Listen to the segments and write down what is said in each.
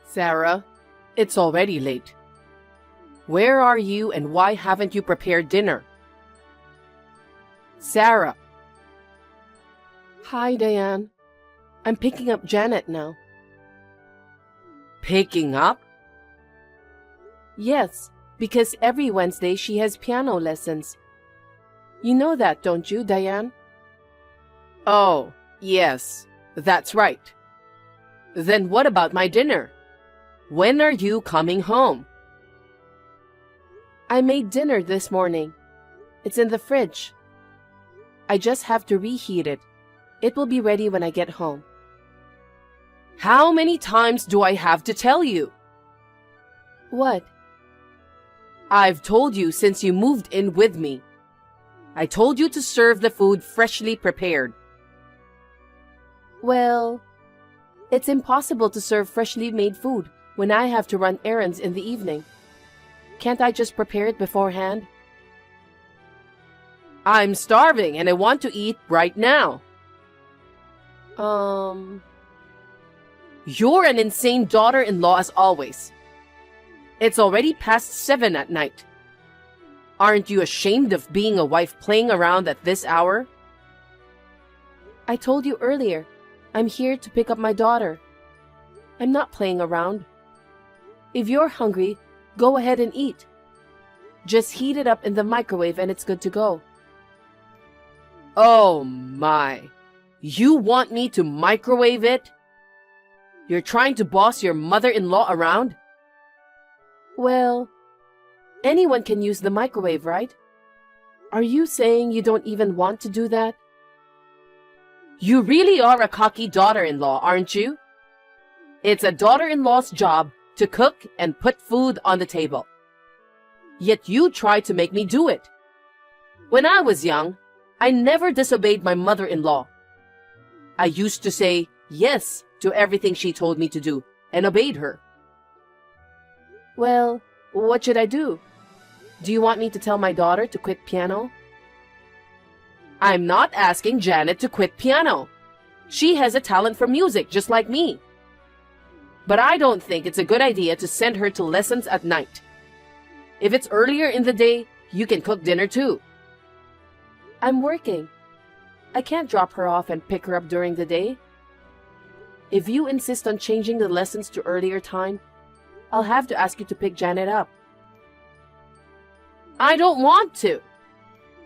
Sarah, it's already late. Where are you and why haven't you prepared dinner? Sarah. Hi, Diane. I'm picking up Janet now. Picking up? Yes, because every Wednesday she has piano lessons. You know that, don't you, Diane? Oh, yes, that's right. Then what about my dinner? When are you coming home? I made dinner this morning. It's in the fridge. I just have to reheat it. It will be ready when I get home. How many times do I have to tell you? What? I've told you since you moved in with me. I told you to serve the food freshly prepared. Well, it's impossible to serve freshly made food when I have to run errands in the evening. Can't I just prepare it beforehand? I'm starving and I want to eat right now. You're an insane daughter-in-law as always. It's already past 7 at night. Aren't you ashamed of being a wife playing around at this hour? I told you earlier, I'm here to pick up my daughter. I'm not playing around. If you're hungry, go ahead and eat. Just heat it up in the microwave and it's good to go. Oh my! You want me to microwave it? You're trying to boss your mother-in-law around? Well, anyone can use the microwave, right? Are you saying you don't even want to do that? You really are a cocky daughter-in-law, aren't you? It's a daughter-in-law's job to cook and put food on the table. Yet you try to make me do it. When I was young, I never disobeyed my mother-in-law. I used to say yes to everything she told me to do and obeyed her. Well, what should I do? Do you want me to tell my daughter to quit piano? I'm not asking Janet to quit piano. She has a talent for music just like me. But I don't think it's a good idea to send her to lessons at night. If it's earlier in the day, you can cook dinner too. I'm working. I can't drop her off and pick her up during the day. If you insist on changing the lessons to earlier time, I'll have to ask you to pick Janet up. I don't want to.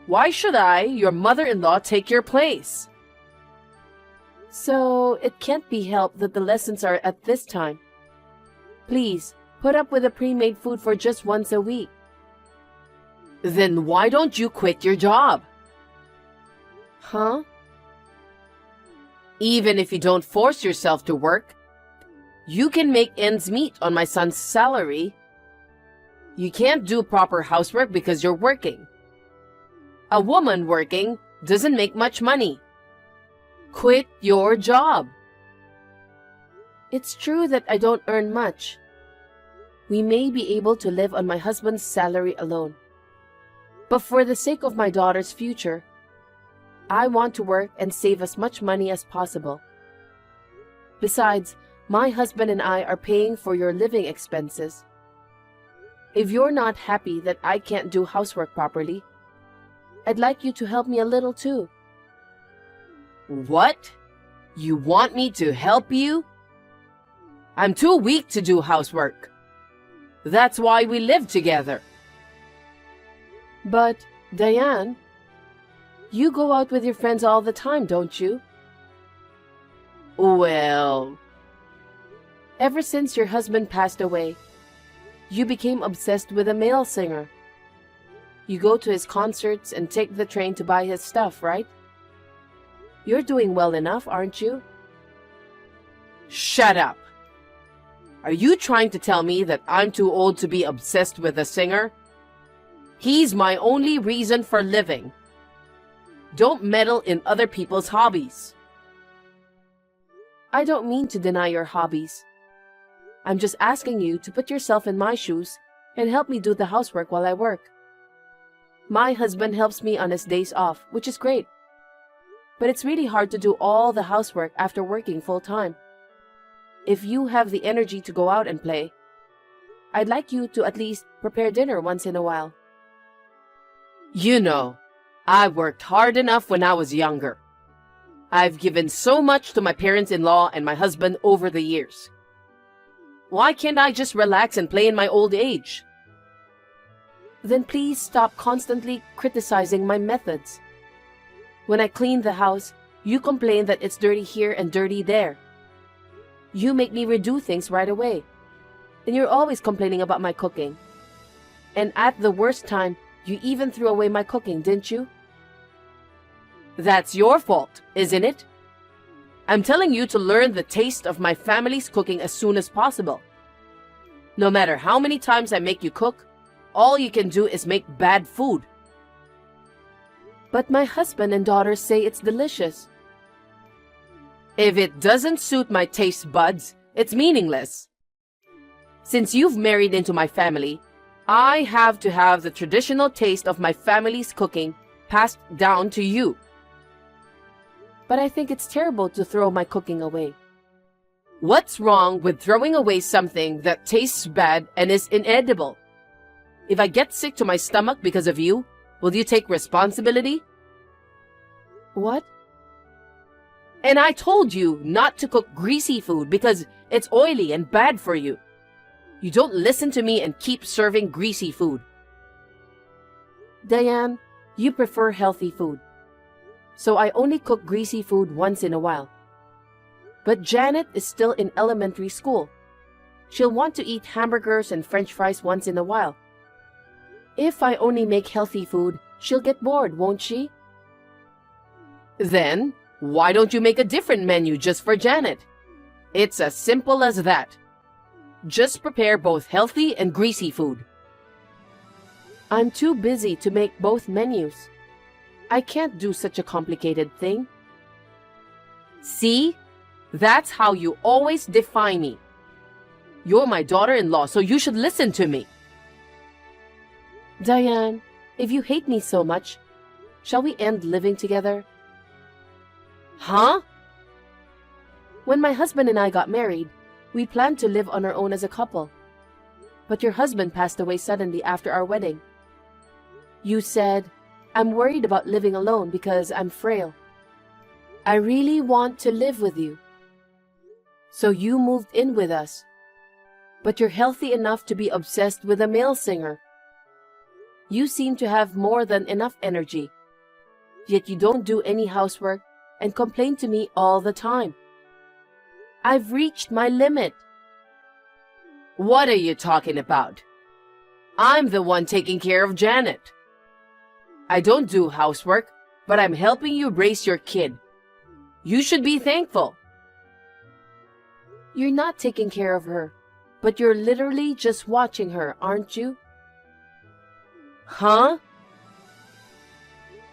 Why should I, your mother-in-law, take your place? So, it can't be helped that the lessons are at this time. Please, put up with the pre-made food for just once a week. Then why don't you quit your job? Huh? Even if you don't force yourself to work, you can make ends meet on my son's salary. You can't do proper housework because you're working. A woman working doesn't make much money. Quit your job. It's true that I don't earn much. We may be able to live on my husband's salary alone. But for the sake of my daughter's future, I want to work and save as much money as possible. Besides, my husband and I are paying for your living expenses. If you're not happy that I can't do housework properly, I'd like you to help me a little too. What? You want me to help you? I'm too weak to do housework. That's why we live together. But, Diane, you go out with your friends all the time, don't you? Well, ever since your husband passed away, you became obsessed with a male singer. You go to his concerts and take the train to buy his stuff, right? You're doing well enough, aren't you? Shut up! Are you trying to tell me that I'm too old to be obsessed with a singer? He's my only reason for living. Don't meddle in other people's hobbies. I don't mean to deny your hobbies. I'm just asking you to put yourself in my shoes and help me do the housework while I work. My husband helps me on his days off, which is great. But it's really hard to do all the housework after working full-time. if you have the energy to go out and play, I'd like you to at least prepare dinner once in a while. You know, I worked hard enough when I was younger. I've given so much to my parents-in-law and my husband over the years. Why can't I just relax and play in my old age? Then please stop constantly criticizing my methods. When I clean the house, you complain that it's dirty here and dirty there. You make me redo things right away. And you're always complaining about my cooking. And at the worst time, you even threw away my cooking, didn't you? That's your fault, isn't it? I'm telling you to learn the taste of my family's cooking as soon as possible. No matter how many times I make you cook, all you can do is make bad food. But my husband and daughter say it's delicious. If it doesn't suit my taste buds, it's meaningless. Since you've married into my family, I have to have the traditional taste of my family's cooking passed down to you. But I think it's terrible to throw my cooking away. What's wrong with throwing away something that tastes bad and is inedible? If I get sick to my stomach because of you, will you take responsibility? What? And I told you not to cook greasy food because it's oily and bad for you. You don't listen to me and keep serving greasy food. Diane, you prefer healthy food. So I only cook greasy food once in a while. But Janet is still in elementary school. She'll want to eat hamburgers and French fries once in a while. If I only make healthy food, she'll get bored, won't she? Then, why don't you make a different menu just for Janet? It's as simple as that. Just prepare both healthy and greasy food. I'm too busy to make both menus. I can't do such a complicated thing. See? That's how you always defy me. You're my daughter-in-law, so you should listen to me. Diane, if you hate me so much, shall we end living together? Huh? When my husband and I got married, we planned to live on our own as a couple. But your husband passed away suddenly after our wedding. You said, I'm worried about living alone because I'm frail. I really want to live with you. So you moved in with us. But you're healthy enough to be obsessed with a male singer. You seem to have more than enough energy. Yet you don't do any housework and complain to me all the time. I've reached my limit. What are you talking about? I'm the one taking care of Janet. I don't do housework, but I'm helping you raise your kid. You should be thankful. You're not taking care of her, but you're literally just watching her, aren't you? Huh?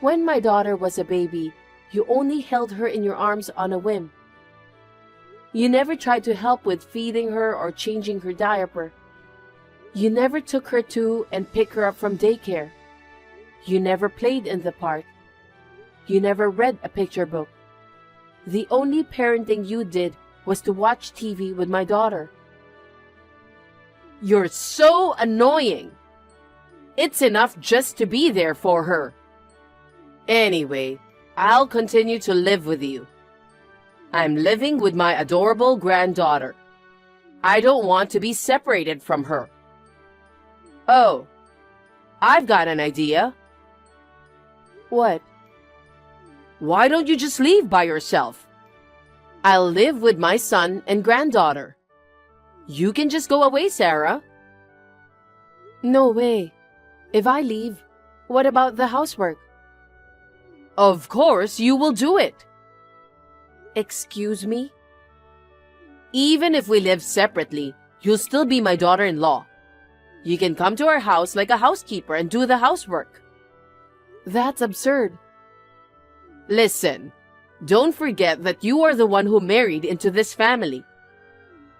When my daughter was a baby, you only held her in your arms on a whim. You never tried to help with feeding her or changing her diaper. You never took her to and picked her up from daycare. You never played in the park. You never read a picture book. The only parenting you did was to watch TV with my daughter. You're so annoying. It's enough just to be there for her. Anyway, I'll continue to live with you. I'm living with my adorable granddaughter. I don't want to be separated from her. Oh, I've got an idea. What? Why don't you just leave by yourself? I'll live with my son and granddaughter. You can just go away, Sarah. No way. If I leave, what about the housework? Of course, you will do it. Excuse me? Even if we live separately, you'll still be my daughter-in-law. You can come to our house like a housekeeper and do the housework. That's absurd. Listen, don't forget that you are the one who married into this family.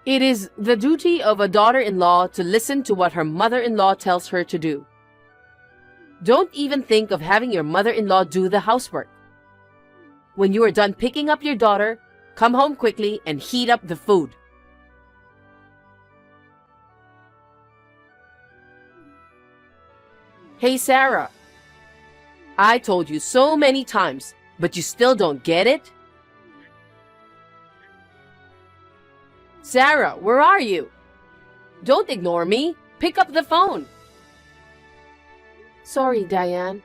It is the duty of a daughter-in-law to listen to what her mother-in-law tells her to do. Don't even think of having your mother-in-law do the housework. When you are done picking up your daughter, come home quickly and heat up the food. Hey, Sarah. I told you so many times, but you still don't get it? Sarah, where are you? Don't ignore me. Pick up the phone. Sorry, Diane.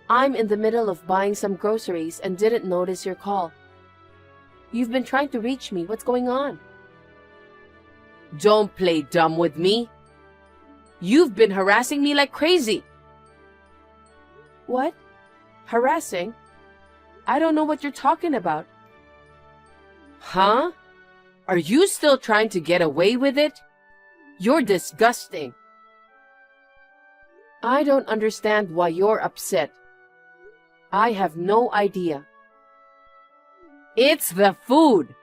I'm in the middle of buying some groceries and didn't notice your call. You've been trying to reach me. What's going on? Don't play dumb with me. You've been harassing me like crazy. What? Harassing? I don't know what you're talking about. Huh? Are you still trying to get away with it? You're disgusting. I don't understand why you're upset. I have no idea. It's the food.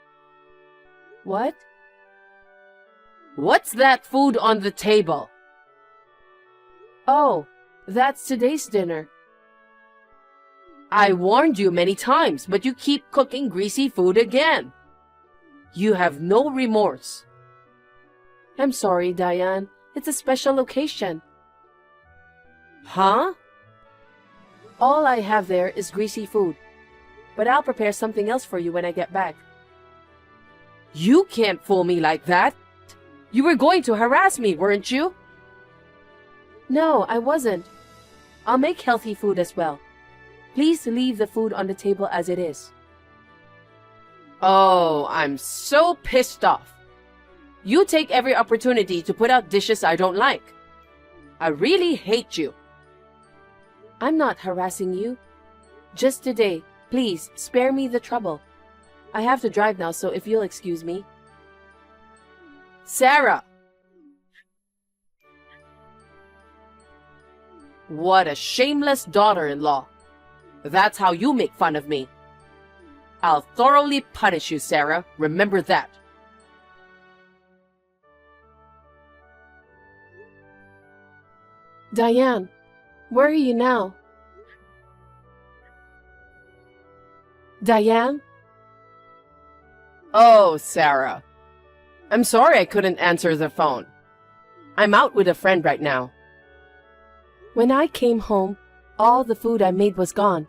What? What's that food on the table? Oh, that's today's dinner. I warned you many times, but you keep cooking greasy food again. You have no remorse. I'm sorry, Diane. It's a special occasion. Huh? All I have there is greasy food, but I'll prepare something else for you when I get back. You can't fool me like that. You were going to harass me, weren't you? No, I wasn't. I'll make healthy food as well. Please leave the food on the table as it is. Oh, I'm so pissed off. You take every opportunity to put out dishes I don't like. I really hate you. I'm not harassing you. Just today, please spare me the trouble. I have to drive now, so if you'll excuse me. Sarah! What a shameless daughter-in-law. That's how you make fun of me. I'll thoroughly punish you, Sarah. Remember that. Diane, where are you now? Diane? Oh, Sarah. I'm sorry I couldn't answer the phone. I'm out with a friend right now. When I came home, all the food I made was gone.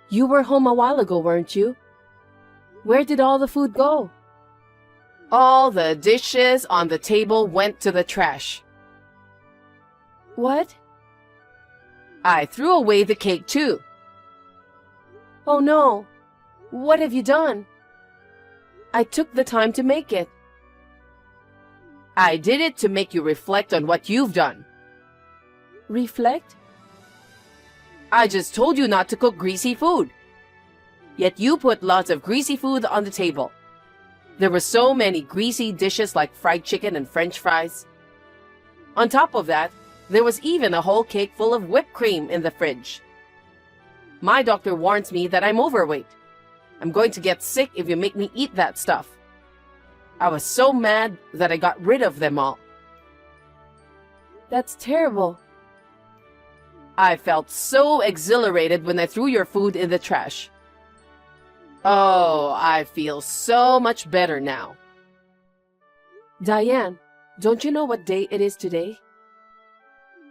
You were home a while ago, weren't you? Where did all the food go? All the dishes on the table went to the trash. What? I threw away the cake too. Oh no! What have you done? I took the time to make it. I did it to make you reflect on what you've done. Reflect? I just told you not to cook greasy food. Yet you put lots of greasy food on the table. There were so many greasy dishes like fried chicken and French fries. On top of that, there was even a whole cake full of whipped cream in the fridge. My doctor warns me that I'm overweight. I'm going to get sick if you make me eat that stuff. I was so mad that I got rid of them all. That's terrible. I felt so exhilarated when I threw your food in the trash. Oh, I feel so much better now. Diane, don't you know what day it is today?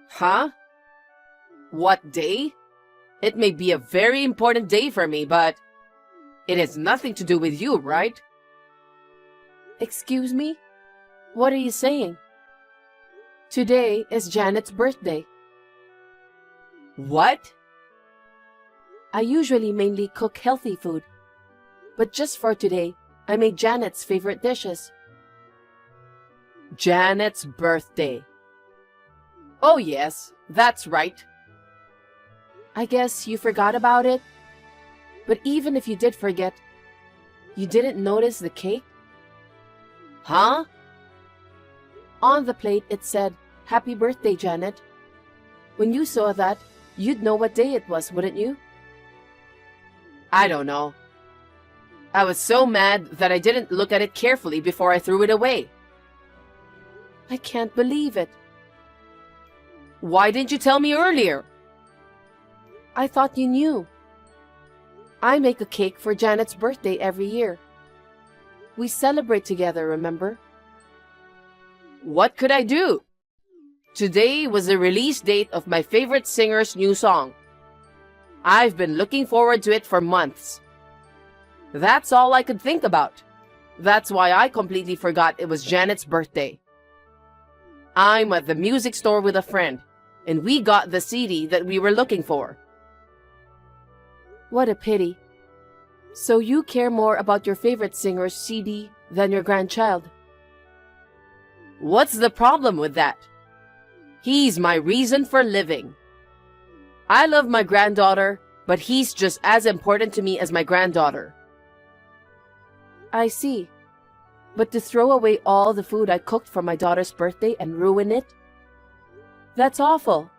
Huh? What day? It may be a very important day for me, but it has nothing to do with you, right? Excuse me? What are you saying? Today is Janet's birthday. What? I usually mainly cook healthy food, but just for today, I made Janet's favorite dishes. Janet's birthday. Oh yes, that's right. I guess you forgot about it. But even if you did forget, you didn't notice the cake? Huh? On the plate it said, "Happy birthday, Janet." When you saw that, you'd know what day it was, wouldn't you? I don't know. I was so mad that I didn't look at it carefully before I threw it away. I can't believe it. Why didn't you tell me earlier? I thought you knew. I make a cake for Janet's birthday every year. We celebrate together, remember? What could I do? Today was the release date of my favorite singer's new song. I've been looking forward to it for months. That's all I could think about. That's why I completely forgot it was Janet's birthday. I'm at the music store with a friend, and we got the CD that we were looking for. What a pity. So you care more about your favorite singer's CD than your grandchild? What's the problem with that? He's my reason for living. I love my granddaughter, but he's just as important to me as my granddaughter. I see. But to throw away all the food I cooked for my daughter's birthday and ruin it? That's awful.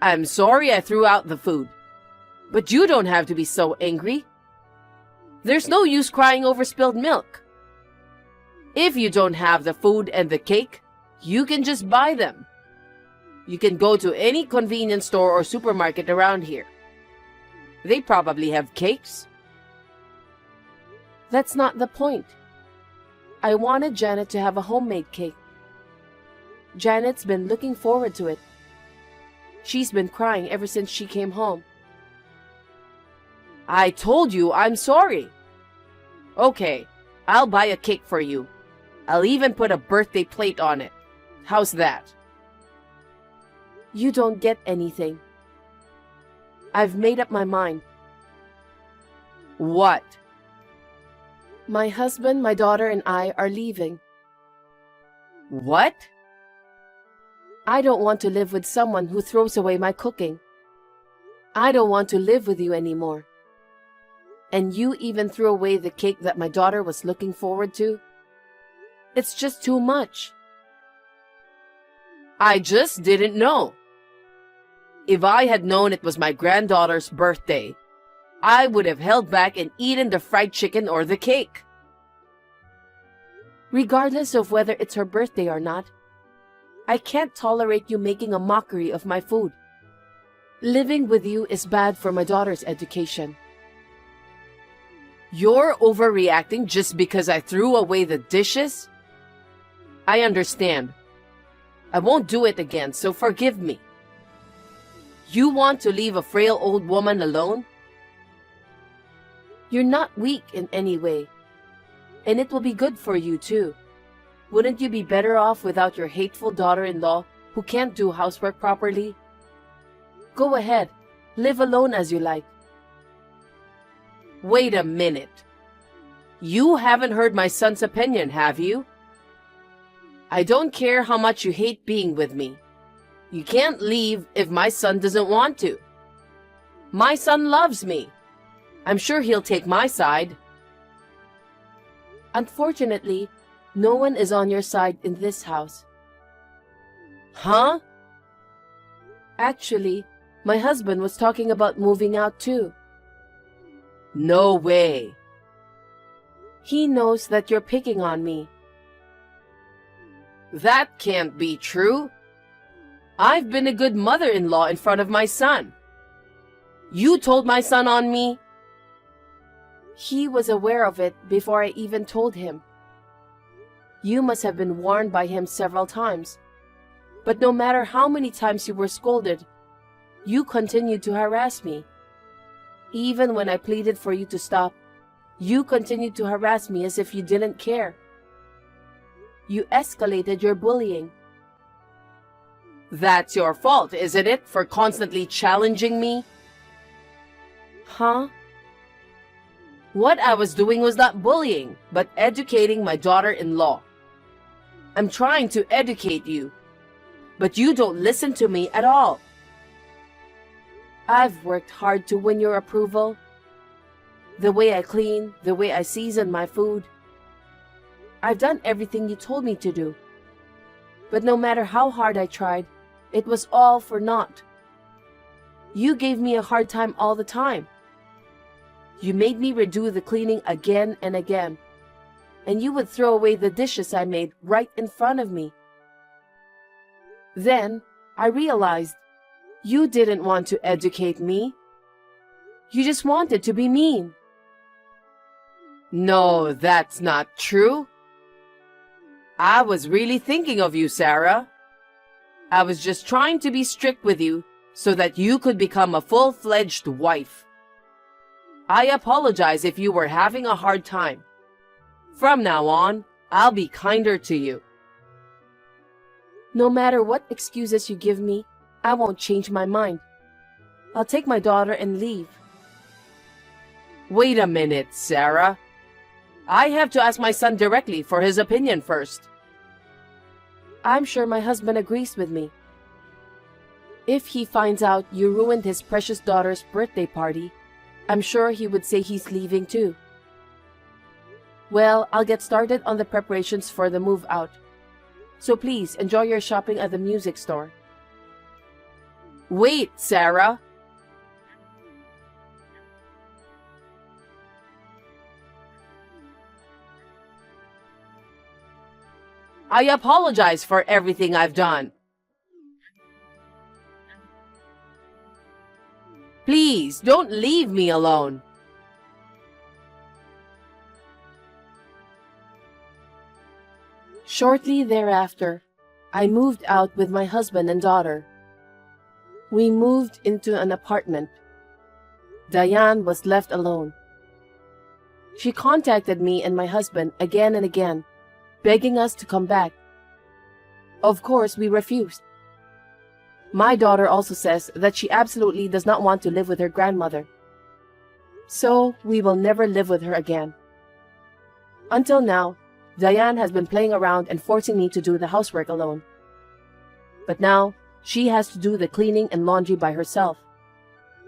I'm sorry I threw out the food. But you don't have to be so angry. There's no use crying over spilled milk. If you don't have the food and the cake, you can just buy them. You can go to any convenience store or supermarket around here. They probably have cakes. That's not the point. I wanted Janet to have a homemade cake. Janet's been looking forward to it. She's been crying ever since she came home. I told you I'm sorry. Okay, I'll buy a cake for you. I'll even put a birthday plate on it. How's that? You don't get anything. I've made up my mind. What? My husband, my daughter, and I are leaving. What? I don't want to live with someone who throws away my cooking. I don't want to live with you anymore. And you even threw away the cake that my daughter was looking forward to? It's just too much. I just didn't know. If I had known it was my granddaughter's birthday, I would have held back and eaten the fried chicken or the cake. Regardless of whether it's her birthday or not, I can't tolerate you making a mockery of my food. Living with you is bad for my daughter's education. You're overreacting just because I threw away the dishes? I understand. I won't do it again, so forgive me. You want to leave a frail old woman alone? You're not weak in any way, and it will be good for you too. Wouldn't you be better off without your hateful daughter-in-law who can't do housework properly? Go ahead, live alone as you like. Wait a minute. You haven't heard my son's opinion, have you? I don't care how much you hate being with me. You can't leave if my son doesn't want to. My son loves me. I'm sure he'll take my side. Unfortunately, no one is on your side in this house. Huh? Actually, my husband was talking about moving out too. No way. He knows that you're picking on me. That can't be true. I've been a good mother-in-law in front of my son. You told my son on me? He was aware of it before I even told him. You must have been warned by him several times. But no matter how many times you were scolded, you continued to harass me. Even when I pleaded for you to stop, you continued to harass me as if you didn't care. You escalated your bullying. That's your fault, isn't it, for constantly challenging me? Huh? What I was doing was not bullying, but educating my daughter-in-law. I'm trying to educate you, but you don't listen to me at all. I've worked hard to win your approval. The way I clean, the way I season my food. I've done everything you told me to do. But no matter how hard I tried, it was all for naught. You gave me a hard time all the time. You made me redo the cleaning again and again, and you would throw away the dishes I made right in front of me. Then I realized you didn't want to educate me. You just wanted to be mean. No, that's not true. I was really thinking of you, Sarah. I was just trying to be strict with you so that you could become a full-fledged wife. I apologize if you were having a hard time. From now on, I'll be kinder to you. No matter what excuses you give me, I won't change my mind. I'll take my daughter and leave. Wait a minute, Sarah. I have to ask my son directly for his opinion first. I'm sure my husband agrees with me. If he finds out you ruined his precious daughter's birthday party, I'm sure he would say he's leaving too. Well, I'll get started on the preparations for the move out. So please enjoy your shopping at the music store. Wait, Sarah. I apologize for everything I've done. Please, don't leave me alone. Shortly thereafter, I moved out with my husband and daughter. We moved into an apartment. Diane was left alone. She contacted me and my husband again and again, begging us to come back. Of course, we refused. My daughter also says that she absolutely does not want to live with her grandmother. So, we will never live with her again. Until now, Diane has been playing around and forcing me to do the housework alone. But now, she has to do the cleaning and laundry by herself.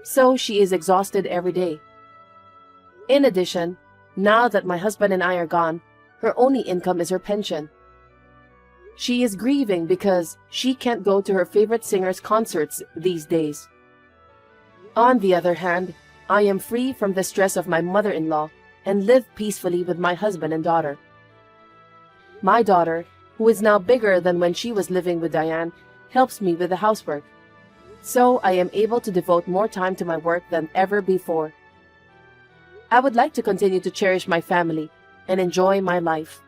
So, she is exhausted every day. In addition, now that my husband and I are gone, her only income is her pension. She is grieving because she can't go to her favorite singer's concerts these days. On the other hand, I am free from the stress of my mother-in-law and live peacefully with my husband and daughter. My daughter, who is now bigger than when she was living with Diane, helps me with the housework. So I am able to devote more time to my work than ever before. I would like to continue to cherish my family and enjoy my life.